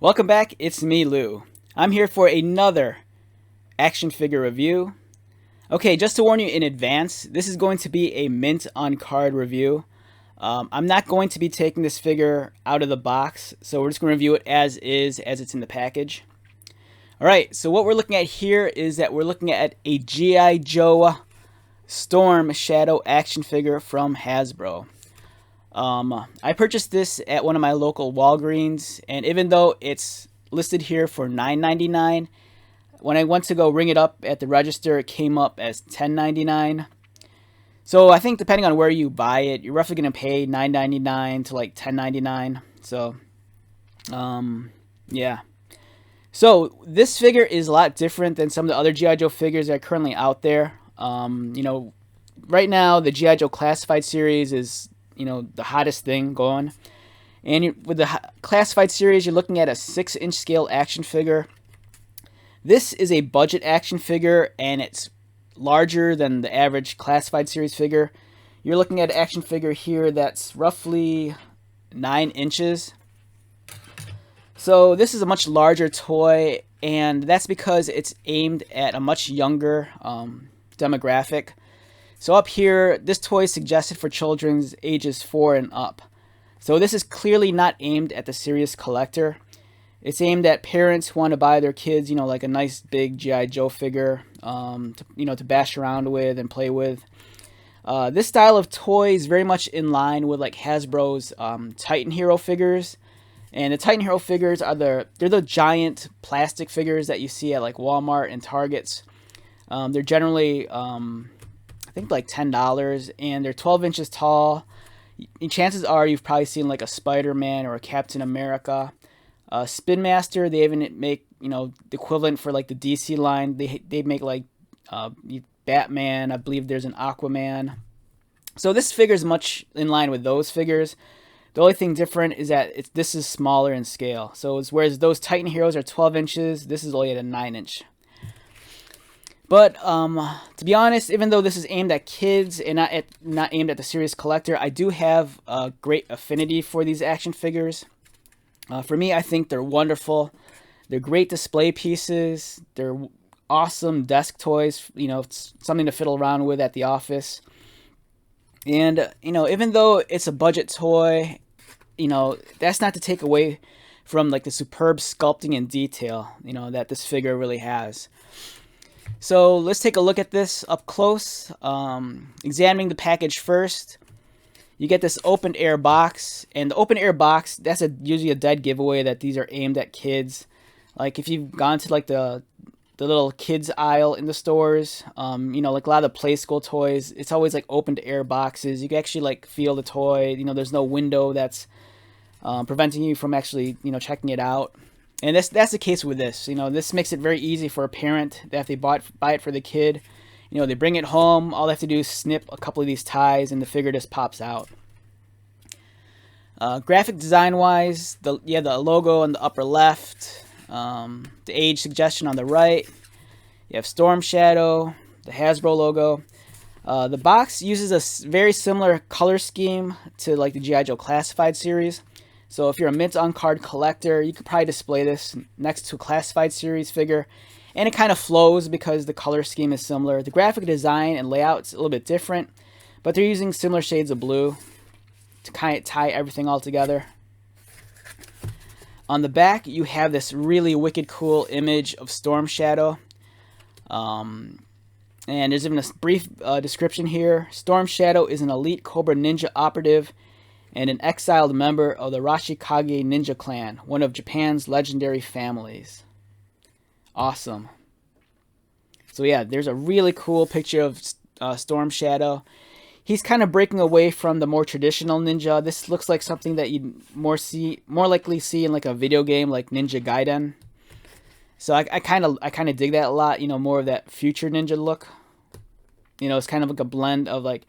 Welcome back, it's me, Lou. I'm here for another action figure review. Okay, just to warn you in advance, this is going to be a mint on card review. I'm not going to be taking this figure out of the box, so we're just going to review it as is, as it's in the package. Alright, so what we're looking at here is that we're looking at a G.I. Joe Storm Shadow action figure from Hasbro. I purchased this at one of my local Walgreens, and even though it's listed here for $9.99, when I went to go ring it up at the register, it came up as $10.99. So I think depending on where you buy it, you're roughly going to pay $9.99 to like $10.99. So, yeah. So this figure is a lot different than some of the other G.I. Joe figures that are currently out there. Right now the G.I. Joe Classified series is the hottest thing going, and with the Classified series, you're looking at a 6-inch scale action figure. This is a budget action figure, and it's larger than the average Classified series figure. You're looking at an action figure here that's roughly 9 inches. So this is a much larger toy, and that's because it's aimed at a much younger demographic. So up here, this toy is suggested for children's ages 4 and up. So this is clearly not aimed at the serious collector. It's aimed at parents who want to buy their kids, like a nice big G.I. Joe figure, to bash around with and play with. This style of toy is very much in line with like Hasbro's Titan Hero figures. And the Titan Hero figures they're the giant plastic figures that you see at like Walmart and Targets. They're generally I think like $10, and they're 12 inches tall. And chances are you've probably seen like a Spider-Man or a Captain America. Spin Master, they even make the equivalent for like the DC line. They make like Batman. I believe there's an Aquaman. So this figure is much in line with those figures. The only thing different is that this is smaller in scale. So whereas those Titan Heroes are 12 inches, this is only at a 9-inch. But to be honest, even though this is aimed at kids and not aimed at the serious collector, I do have a great affinity for these action figures. For me, I think they're wonderful. They're great display pieces. They're awesome desk toys. It's something to fiddle around with at the office. And even though it's a budget toy, that's not to take away from like the superb sculpting and detail that this figure really has. So let's take a look at this up close. Examining the package first, you get this open air box, and the open air box, that's usually a dead giveaway that these are aimed at kids. Like if you've gone to like the little kids aisle in the stores, like a lot of the play school toys, it's always like open air boxes. You can actually like feel the toy. There's no window that's preventing you from actually checking it out. And that's the case with this. This makes it very easy for a parent that if they buy it for the kid, they bring it home. All they have to do is snip a couple of these ties, and the figure just pops out. Graphic design wise, the logo on the upper left, the age suggestion on the right. You have Storm Shadow, the Hasbro logo. The box uses a very similar color scheme to like the G.I. Joe Classified series. So if you're a mint on card collector, you could probably display this next to a Classified series figure, and it kind of flows because the color scheme is similar. The graphic design and layout is a little bit different, but they're using similar shades of blue to kind of tie everything all together. On the back, you have this really wicked cool image of Storm Shadow. And there's even a brief description here. Storm Shadow is an elite Cobra Ninja operative and an exiled member of the Rashikage Ninja Clan, one of Japan's legendary families. Awesome. So yeah, there's a really cool picture of Storm Shadow. He's kind of breaking away from the more traditional ninja. This looks like something that you'd more likely see in like a video game like Ninja Gaiden. So I kind of dig that a lot, more of that future ninja look. It's kind of like a blend of like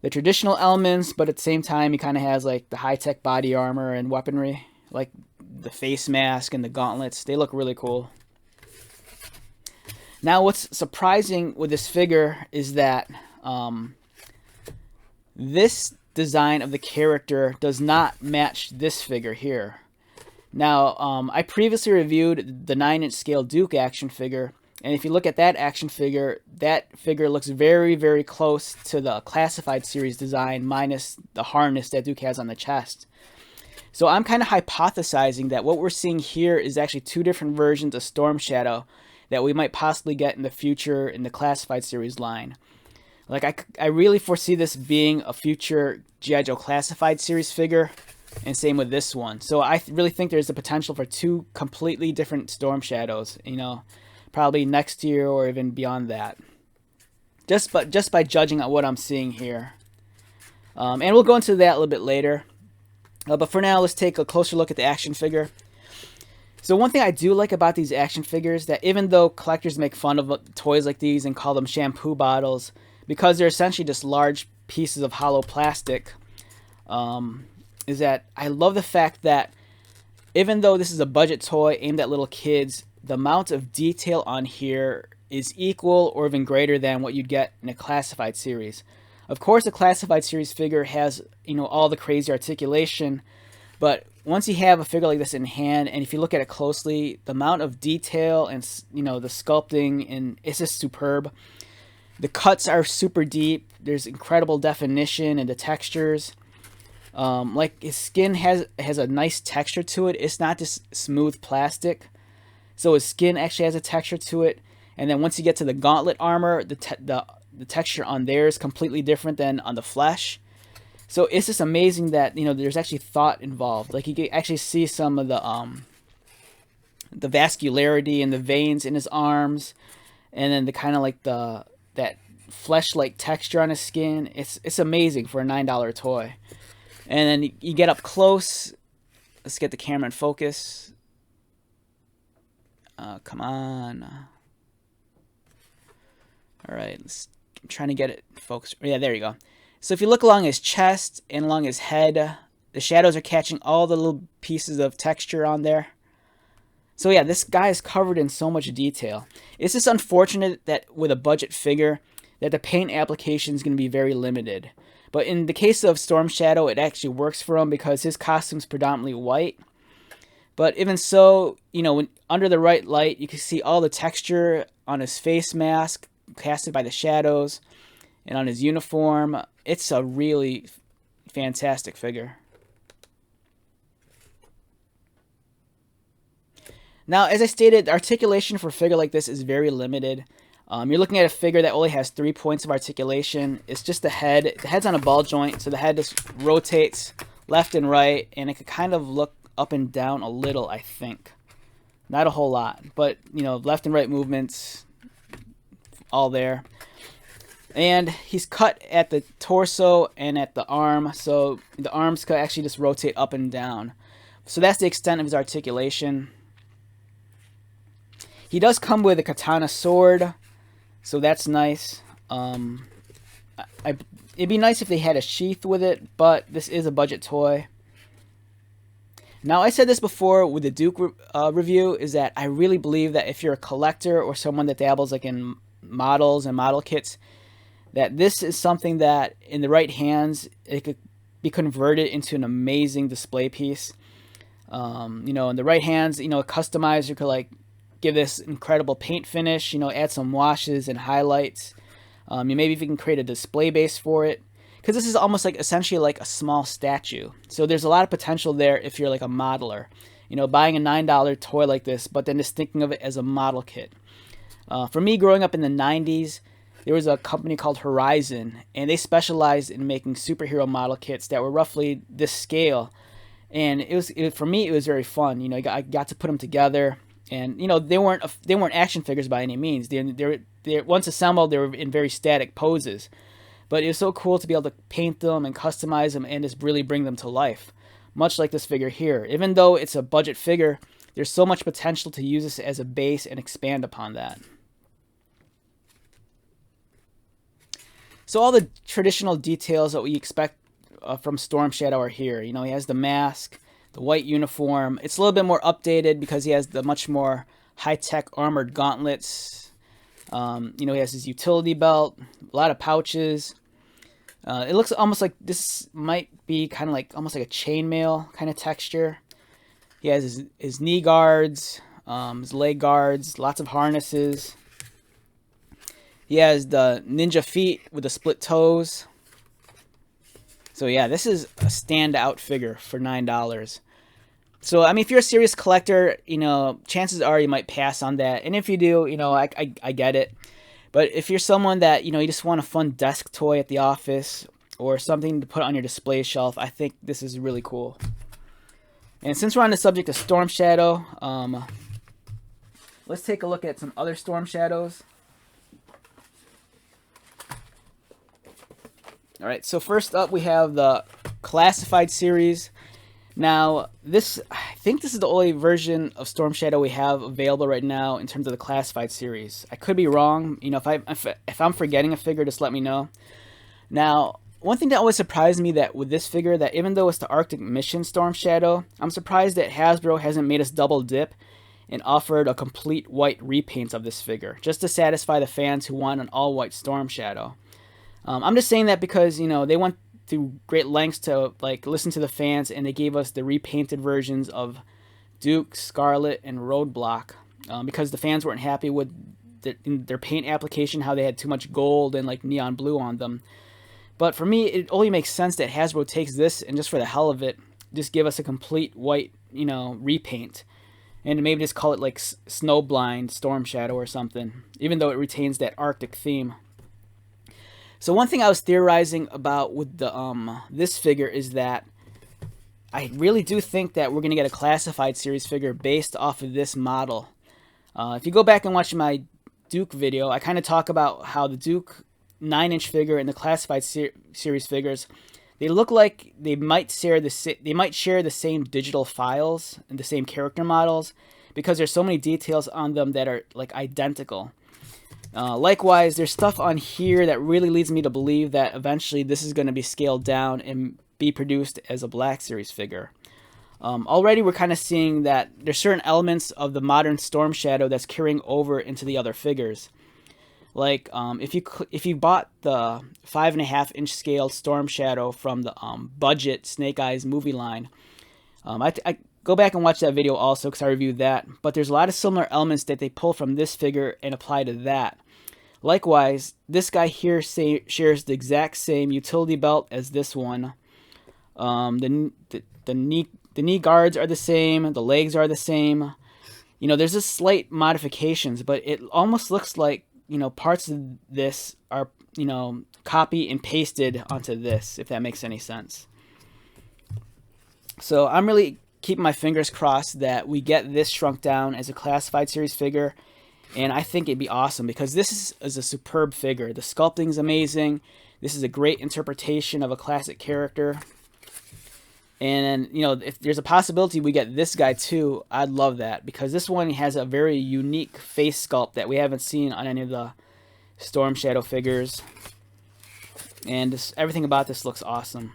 the traditional elements, but at the same time, he kind of has like the high-tech body armor and weaponry, like the face mask and the gauntlets. They look really cool. Now, what's surprising with this figure is that this design of the character does not match this figure here. Now, I previously reviewed the 9-inch scale Duke action figure, and if you look at that action figure, that figure looks very, very close to the Classified series design, minus the harness that Duke has on the chest. So I'm kind of hypothesizing that what we're seeing here is actually two different versions of Storm Shadow that we might possibly get in the future in the Classified series line. Like, I really foresee this being a future G.I. Joe Classified series figure, and same with this one. So I really think there's the potential for two completely different Storm Shadows, you know, probably next year or even beyond that. Just by judging on what I'm seeing here. And we'll go into that a little bit later. But for now, let's take a closer look at the action figure. So one thing I do like about these action figures, that even though collectors make fun of toys like these and call them shampoo bottles, because they're essentially just large pieces of hollow plastic, is that I love the fact that even though this is a budget toy aimed at little kids, the amount of detail on here is equal or even greater than what you'd get in a Classified series. Of course, a Classified series figure has, you know, all the crazy articulation, but once you have a figure like this in hand, and if you look at it closely, the amount of detail and, you know, the sculpting, and it's just superb. The cuts are super deep. There's incredible definition and the textures. Like, his skin has a nice texture to it. It's not just smooth plastic. So his skin actually has a texture to it. And then once you get to the gauntlet armor, the texture on there is completely different than on the flesh. So it's just amazing that, you know, there's actually thought involved. Like, you can actually see some of the vascularity and the veins in his arms, and then the kind of like that flesh-like texture on his skin. It's amazing for a $9 toy. And then you get up close. Let's get the camera in focus. Come on. All right, I'm trying to get it focused. Yeah, there you go. So if you look along his chest and along his head, the shadows are catching all the little pieces of texture on there. So yeah, this guy is covered in so much detail. It's just unfortunate that with a budget figure, that the paint application is going to be very limited. But in the case of Storm Shadow, it actually works for him because his costume's predominantly white. But even so, you know, under the right light, you can see all the texture on his face mask casted by the shadows, and on his uniform. It's a really fantastic figure. Now, as I stated, the articulation for a figure like this is very limited. You're looking at a figure that only has 3 points of articulation. It's just the head. The head's on a ball joint, so the head just rotates left and right, and it could kind of look up and down a little, I think. Not a whole lot, but, you know, left and right movements, all there. And he's cut at the torso and at the arm, so the arms could actually just rotate up and down. So that's the extent of his articulation. He does come with a katana sword, so that's nice. It'd be nice if they had a sheath with it, but this is a budget toy. Now, I said this before with the Duke review, is that I really believe that if you're a collector or someone that dabbles like in models and model kits, that this is something that in the right hands, it could be converted into an amazing display piece. You know, in the right hands, you know, a customizer could like give this incredible paint finish, you know, add some washes and highlights. Maybe if you can create a display base for it, because this is almost like essentially like a small statue. So there's a lot of potential there if you're like a modeler, you know, buying a $9 toy like this, but then just thinking of it as a model kit. For me, growing up in the 90s, there was a company called Horizon, and they specialized in making superhero model kits that were roughly this scale. And for me, it was very fun. You know, I got to put them together, and you know, they weren't action figures by any means. They once assembled, they were in very static poses. But it was so cool to be able to paint them and customize them and just really bring them to life. Much like this figure here. Even though it's a budget figure, there's so much potential to use this as a base and expand upon that. So all the traditional details that we expect from Storm Shadow are here. You know, he has the mask, the white uniform. It's a little bit more updated because he has the much more high-tech armored gauntlets. You know, he has his utility belt, a lot of pouches. It looks almost like this might be kind of like almost like a chainmail kind of texture. He has his knee guards, his leg guards, lots of harnesses. He has the ninja feet with the split toes. So yeah, this is a standout figure for $9. So I mean, if you're a serious collector, chances are you might pass on that. And if you do, I get it. But if you're someone that, you just want a fun desk toy at the office or something to put on your display shelf, I think this is really cool. And since we're on the subject of Storm Shadow, let's take a look at some other Storm Shadows. All right, so first up we have the Classified series. Now, I think this is the only version of Storm Shadow we have available right now in terms of the Classified series. I could be wrong. If I'm forgetting a figure, just let me know. Now, one thing that always surprised me that with this figure, that even though it's the Arctic Mission Storm Shadow, I'm surprised that Hasbro hasn't made us double dip and offered a complete white repaint of this figure, just to satisfy the fans who want an all-white Storm Shadow. I'm just saying that because, they went through great lengths to listen to the fans, and they gave us the repainted versions of Duke, Scarlet, and Roadblock because the fans weren't happy with their paint application, how they had too much gold and neon blue on them. But for me, it only makes sense that Hasbro takes this and just for the hell of it, just give us a complete white, repaint. And maybe just call it Snowblind Storm Shadow or something, even though it retains that Arctic theme. So one thing I was theorizing about with the this figure is that I really do think that we're going to get a Classified series figure based off of this model. If you go back and watch my Duke video, I kind of talk about how the Duke 9-inch figure and the Classified series figures, they look like they might share the same digital files and the same character models because there's so many details on them that are identical. Likewise, there's stuff on here that really leads me to believe that eventually this is going to be scaled down and be produced as a Black Series figure. Already we're kind of seeing that there's certain elements of the modern Storm Shadow that's carrying over into the other figures. If you bought the 5.5-inch scaled Storm Shadow from the budget Snake Eyes movie line, I go back and watch that video also because I reviewed that. But there's a lot of similar elements that they pull from this figure and apply to that. Likewise, this guy here shares the exact same utility belt as this one. The knee guards are the same. The legs are the same. There's just slight modifications, but it almost looks like parts of this are copy and pasted onto this, if that makes any sense. So I'm really keeping my fingers crossed that we get this shrunk down as a Classified series figure, and I think it'd be awesome because this is a superb figure. The sculpting's amazing. This is a great interpretation of a classic character. And if there's a possibility we get this guy too, I'd love that because this one has a very unique face sculpt that we haven't seen on any of the Storm Shadow figures. And everything about this looks awesome.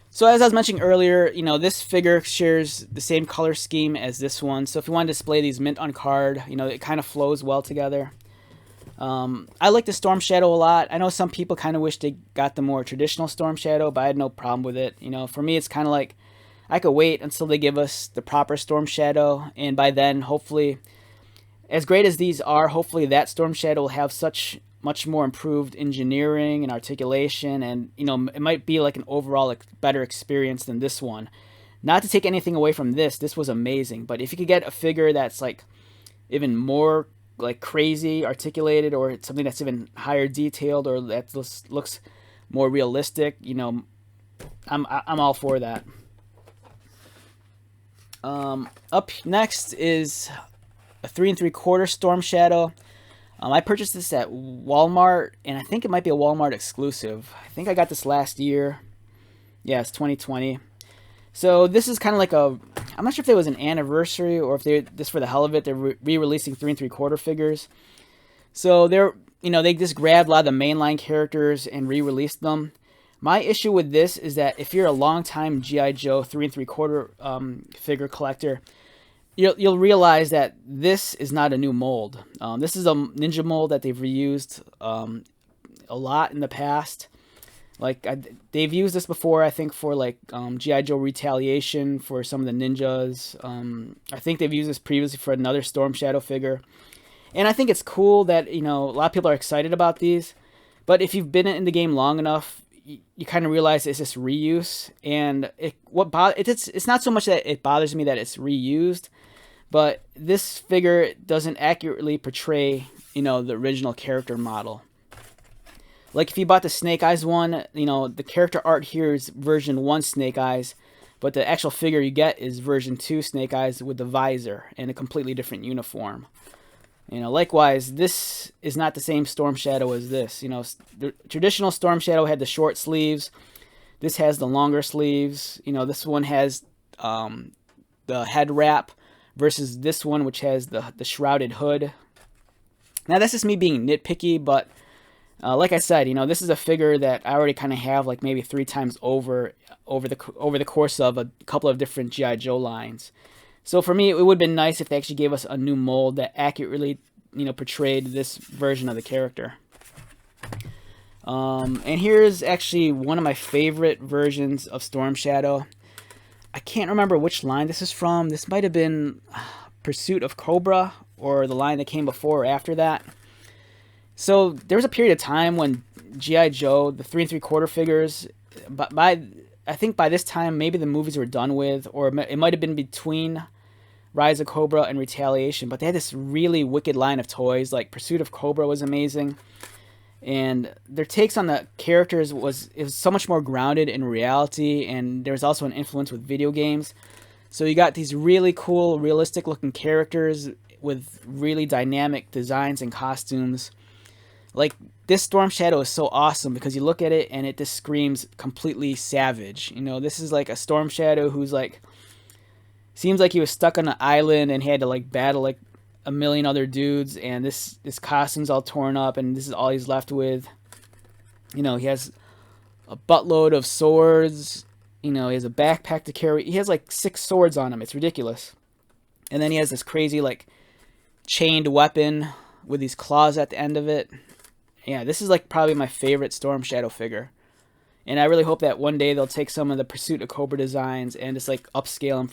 So as I was mentioning earlier, this figure shares the same color scheme as this one. So if you want to display these mint on card, it kind of flows well together. I like the Storm Shadow a lot. I know some people kind of wish they got the more traditional Storm Shadow, but I had no problem with it. For me, it's kind of like I could wait until they give us the proper Storm Shadow, and by then, hopefully, as great as these are, hopefully that Storm Shadow will have such much more improved engineering and articulation, and it might be an overall better experience than this one. Not to take anything away from this was amazing, but if you could get a figure that's even more crazy articulated, or it's something that's even higher detailed, or that looks more realistic, I'm all for that. Up next is a 3 3/4 Storm Shadow. I purchased this at Walmart, and I think it might be a Walmart exclusive. I think I got this last year. Yeah, it's 2020. So this is kind of I'm not sure if it was an anniversary or if just for the hell of it, they're re-releasing 3 3/4 figures. So they just grabbed a lot of the mainline characters and re-released them. My issue with this is that if you're a longtime G.I. Joe 3 3/4 figure collector, you'll realize that this is not a new mold. This is a Ninja mold that they've reused a lot in the past. Like they've used this before, I think, for like GI Joe Retaliation for some of the ninjas. I think they've used this previously for another Storm Shadow figure, and I think it's cool that a lot of people are excited about these. But if you've been in the game long enough, you kind of realize it's just reuse, and it's not so much that it bothers me that it's reused, but this figure doesn't accurately portray the original character model. Like if you bought the Snake Eyes one, the character art here is version 1 Snake Eyes, but the actual figure you get is version 2 Snake Eyes with the visor and a completely different uniform. Likewise, this is not the same Storm Shadow as this. The traditional Storm Shadow had the short sleeves. This has the longer sleeves. This one has the head wrap versus this one, which has the shrouded hood. Now, that's just me being nitpicky, but like I said, this is a figure that I already kind of have like maybe 3 times over the course of a couple of different GI Joe lines. So for me, it would have been nice if they actually gave us a new mold that accurately, portrayed this version of the character. And here's actually one of my favorite versions of Storm Shadow. I can't remember which line this is from. This might have been Pursuit of Cobra, or the line that came before or after that. So there was a period of time when GI Joe, the 3 3/4 figures, I think by this time maybe the movies were done with, or it might have been between Rise of Cobra and Retaliation, but they had this really wicked line of toys. Like Pursuit of Cobra was amazing, and their takes on the characters was so much more grounded in reality, and there was also an influence with video games. So you got these really cool, realistic looking characters with really dynamic designs and costumes. Like, this Storm Shadow is so awesome because you look at it and it just screams completely savage. This is like a Storm Shadow who's like, seems like he was stuck on an island and he had to like battle like a million other dudes, and this costume's all torn up and this is all he's left with. He has a buttload of swords. He has a backpack to carry. He has like 6 swords on him. It's ridiculous. And then he has this crazy like chained weapon with these claws at the end of it. Yeah, this is like probably my favorite Storm Shadow figure. And I really hope that one day they'll take some of the Pursuit of Cobra designs and just like upscale them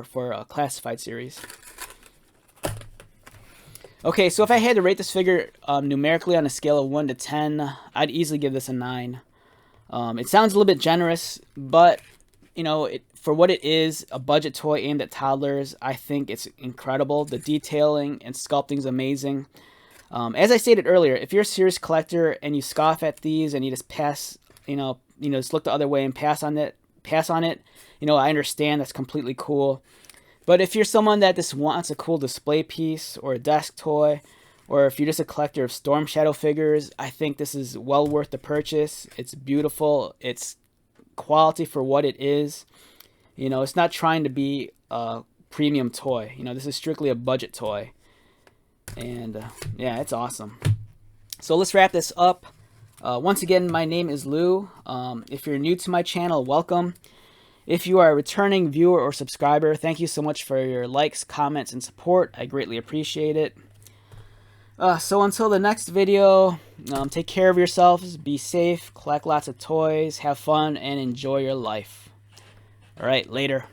for a classified series. Okay, so if I had to rate this figure numerically on a scale of 1 to 10, I'd easily give this a 9. It sounds a little bit generous, but for what it is, a budget toy aimed at toddlers, I think it's incredible. The detailing and sculpting is amazing. As I stated earlier, if you're a serious collector and you scoff at these and you just pass, just look the other way and pass on it, I understand. That's completely cool. But if you're someone that just wants a cool display piece or a desk toy, or if you're just a collector of Storm Shadow figures, I think this is well worth the purchase. It's beautiful. It's quality for what it is. It's not trying to be a premium toy. This is strictly a budget toy. And yeah, it's awesome. So let's wrap this up. Once again, my name is Lou. If you're new to my channel, welcome. If you are a returning viewer or subscriber, thank you so much for your likes, comments, and support. I greatly appreciate it. So until the next video, take care of yourselves, be safe, collect lots of toys, have fun, and enjoy your life. Alright, later.